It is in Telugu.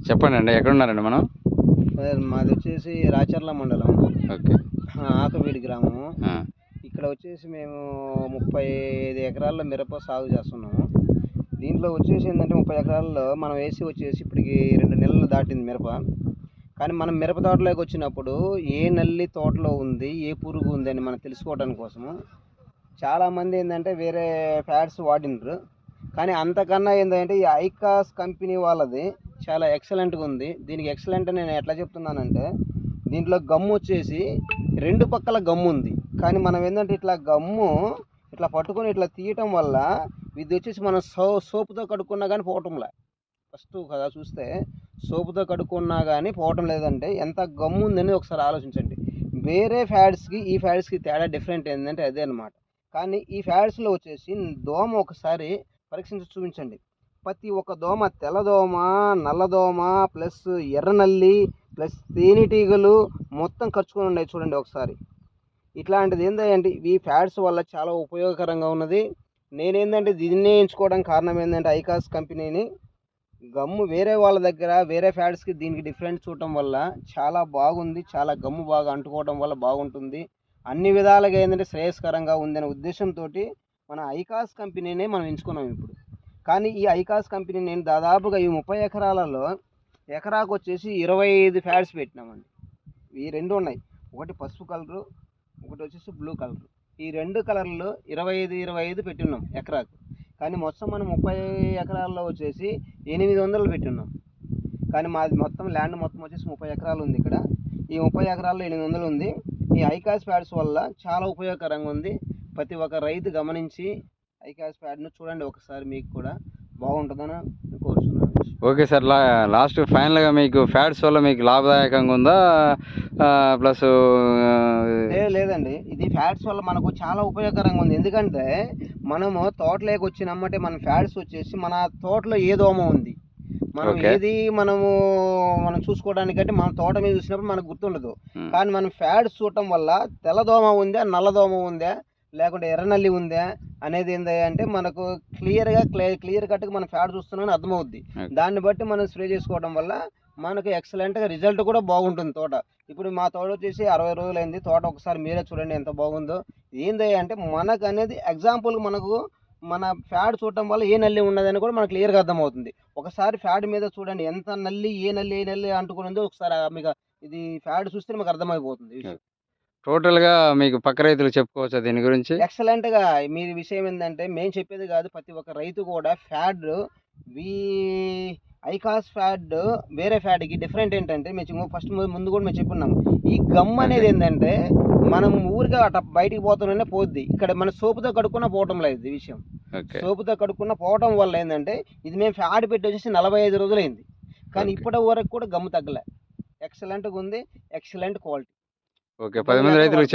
చెప్పండి అండి, ఎక్కడున్నారండి మనం? మాది వచ్చేసి రాచర్ల మండలం, ఓకే. ఆకవీడి గ్రామము. ఆ, ఇక్కడ వచ్చేసి మేము 35 ఎకరాల్లో మిరప సాగు చేస్తున్నాము. దీంట్లో వచ్చేసి ఏంటంటే 30 ఎకరాల్లో మనం వేసి వచ్చేసి ఇప్పటికి 2 నెలలు దాటింది మిరప. కానీ మనం మిరప తోటలోకి వచ్చినప్పుడు ఏ నల్లి తోటలో ఉంది, ఏ పురుగు ఉంది అని మనం తెలుసుకోవడానికి కోసము చాలామంది ఏంటంటే వేరే ప్యాడ్స్ వాడినరు. కానీ అంతకన్నా ఏంటంటే ఈ ఐకాస్ కంపెనీ వాళ్ళది చాలా ఎక్సలెంట్గా ఉంది. దీనికి ఎక్సలెంట్ నేను ఎట్లా చెప్తున్నానంటే, దీంట్లో గమ్ము వచ్చేసి 2 పక్కల గమ్ము ఉంది. కానీ మనం ఏంటంటే ఇట్లా గమ్ము ఇట్లా పట్టుకొని ఇట్లా తీయటం వల్ల ఇది వచ్చేసి మనం సోపుతో కడుక్కున్నా కానీ పోవటంలే. ఫస్ట్ కదా చూస్తే సోపుతో కడుక్కున్నా కానీ పోవటం లేదంటే ఎంత గమ్ము ఉందని ఒకసారి ఆలోచించండి. వేరే ఫ్యాడ్స్కి ఈ ఫ్యాడ్స్కి తేడా డిఫరెంట్ ఏంటంటే అదే అనమాట. కానీ ఈ ఫ్యాడ్స్లో వచ్చేసి దోమ ఒకసారి పరీక్షించి చూపించండి. ప్రతి ఒక్క దోమ, తెల్లదోమ, నల్లదోమ, ప్లస్ ఎర్రనల్లి, ప్లస్ తేనెటీగలు మొత్తం ఖర్చుకొని ఉన్నాయి చూడండి ఒకసారి. ఇట్లాంటిది ఏంటంటే ఈ ఫ్యాడ్స్ వల్ల చాలా ఉపయోగకరంగా ఉన్నది. నేనేంటంటే దీన్నే ఎంచుకోవడానికి కారణం ఏంటంటే ఐకాస్ కంపెనీని. గమ్ము వేరే వాళ్ళ దగ్గర వేరే ఫ్యాడ్స్కి దీనికి డిఫరెంట్ చూడటం వల్ల చాలా బాగుంది. చాలా గమ్ము బాగా అంటుకోవడం వల్ల బాగుంటుంది. అన్ని విధాలుగా ఏంటంటే శ్రేయస్కరంగా ఉందనే ఉద్దేశంతో మన ఐకాస్ కంపెనీనే మనం ఎంచుకున్నాం ఇప్పుడు. కానీ ఈ ఐకాస్ కంపెనీ నేను దాదాపుగా ఈ 30 ఎకరాలలో ఎకరాకు వచ్చేసి 25 ఫ్యాడ్స్ పెట్టినామండి. ఈ 2 ఉన్నాయి, ఒకటి పసుపు కలరు, ఒకటి వచ్చేసి బ్లూ కలర్. ఈ 2 కలర్లు 25 పెట్టున్నాం ఎకరాకు. కానీ మొత్తం మనం 30 ఎకరాల్లో వచ్చేసి 800 పెట్టున్నాం. కానీ మాది మొత్తం ల్యాండ్ మొత్తం వచ్చేసి 30 ఎకరాలు ఉంది ఇక్కడ. ఈ 30 ఎకరాల్లో 800 ఉంది. ఈ ఐకాస్ ప్యాడ్స్ వల్ల చాలా ఉపయోగకరంగా ఉంది. ప్రతి ఒక్క రైతు గమనించి ఐకాస్ ప్యాడ్ను చూడండి ఒకసారి, మీకు కూడా బాగుంటుందని కోరుతున్నాను. Okay sir. లాస్ట్ ఫైనల్గా మీకు ఫ్యాట్స్ వల్ల మీకు లాభదాయకంగా ఉందా? ప్లస్ లేదండి, ఇది ఫ్యాట్స్ వల్ల మనకు చాలా ఉపయోగకరంగా ఉంది. ఎందుకంటే మనము తోటలోకి వచ్చినమ్మంటే మన ఫ్యాట్స్ వచ్చేసి మన తోటలో ఏ దోమ ఉంది, మనం ఏది మనం చూసుకోవడానికంటే మన తోట మీద చూసినప్పుడు మనకు గుర్తుండదు. కానీ మనం ఫ్యాడ్స్ చూడటం వల్ల తెల్లదోమ ఉందా, నల్లదోమ ఉందా, లేకుంటే ఎర్రనల్లి ఉందా అనేది ఏంటంటే మనకు క్లియర్ కట్గా మన ఫ్యాడ్ చూస్తున్నామని అర్థమవుద్ది. దాన్ని బట్టి మనం స్ప్రే చేసుకోవడం వల్ల మనకు ఎక్సలెంట్గా రిజల్ట్ కూడా బాగుంటుంది తోట. ఇప్పుడు మా తోట వచ్చేసి 60 రోజులైంది. తోట ఒకసారి మీరే చూడండి ఎంత బాగుందో. ఏంటంటే మనకు అనేది ఎగ్జాంపుల్ మనకు మన ఫ్యాడ్ చూడటం వల్ల ఏ నల్లి ఉన్నదని కూడా మనకు క్లియర్గా అర్థమవుతుంది. ఒకసారి ఫ్యాడ్ మీద చూడండి ఎంత నల్లి ఏ నల్లి అంటుకునిందో ఒకసారి మీకు ఇది ఫ్యాడ్ చూస్తే మీకు అర్థమైపోతుంది. టోటల్గా మీకు పక్క రైతులు చెప్పుకోవచ్చా దీని గురించి? ఎక్సలెంట్గా. మీ విషయం ఏంటంటే మేము చెప్పేది కాదు, ప్రతి ఒక్క రైతు కూడా ఫ్యాడ్ ఐకాస్ ఫ్యాడ్ వేరే ఫ్యాడ్కి డిఫరెంట్ ఏంటంటే మేము ఫస్ట్ ముందు కూడా మేము చెప్పున్నాము. ఈ గమ్ అనేది ఏంటంటే మనం ఊరిగా అట్లా బయటికి పోతానే పోద్ది. ఇక్కడ మన సోపుతో కడుక్కున్న పోవటం లేదు ఈ విషయం. సోపుతో కడుక్కున్న పోవటం వల్ల ఏంటంటే ఇది మేము ఫ్యాడ్ పెట్టి వచ్చేసి 45 రోజులైంది. కానీ ఇప్పటి వరకు కూడా గమ్ము తగ్గలే. ఎక్సలెంట్గా ఉంది, ఎక్సలెంట్ క్వాలిటీ. ఓకే. 10 మంది రైతులకు